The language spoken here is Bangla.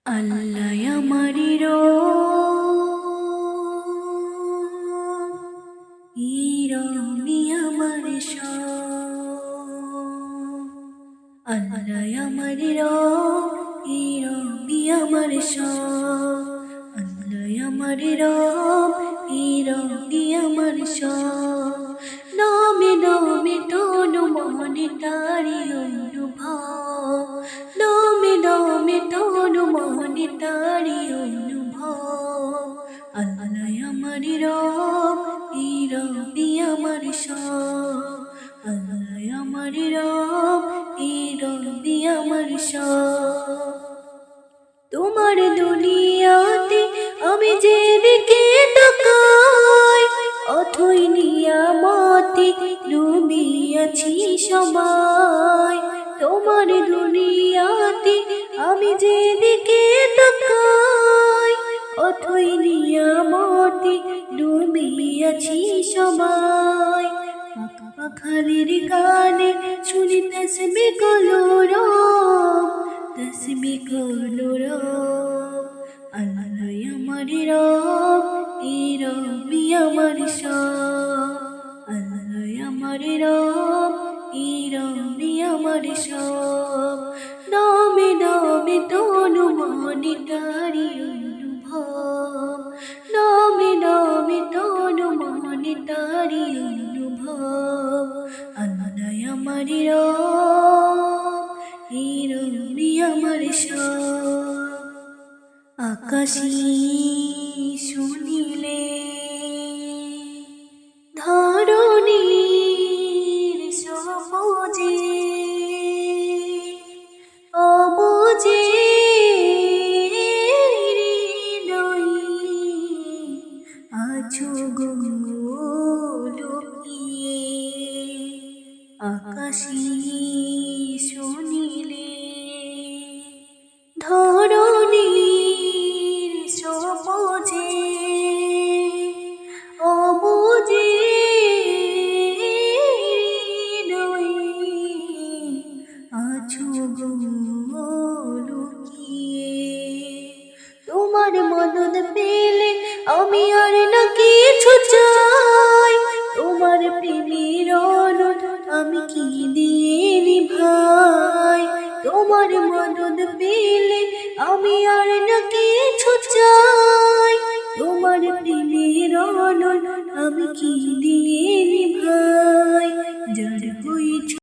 আল্লাহ আমারি রবি আমার আল্লাহ আমারি রবি আমার আল্লাহ আমারি রবি আমার নামে নামে তনু মনে তারি অনুভব নামে নামে তনু মনে তারি অনুভব আল্লাহ আমারি রবি আমার আল্লাহ আমারি রবি আমার তোমার দুনিয়াতে আমি যেদিকে তাকাই অথই নিয়ামতে ডুবিয়াছি সবাই তোমার দুনিয়াতে আমি যেদিকে তাকাই অথই নিয়ামতে ডুবিয়াছি সবাই পাখালির গানে শুনি তসবি কলরব আল্লাহ আমারি রবি আমার আল্লাহ আমারি রবি আমার নামে নামে তনু মনে তারি অনুভব নামে নামে তনু মনে তারি অনুভব আল্লাহ আমারি রবি আমার আকাশী শুনিলে ধরণীর সবুজে অবুজে আছো গো লুকিয়ে আকাশী শুনিলে ধরণীর সবুজে অবুজে আছো গো লুকিয়ে তোমার মদদ পেলে আমি আর না কিছু চাই তোমার প্রেমের অনুরোধ আমি কি দিয়ে নিভাই তোমার মদদ পেলে আমি আর না কিছু চাই তোমার প্রেমের অনুরোধ আমি কি দিয়ে নিভাই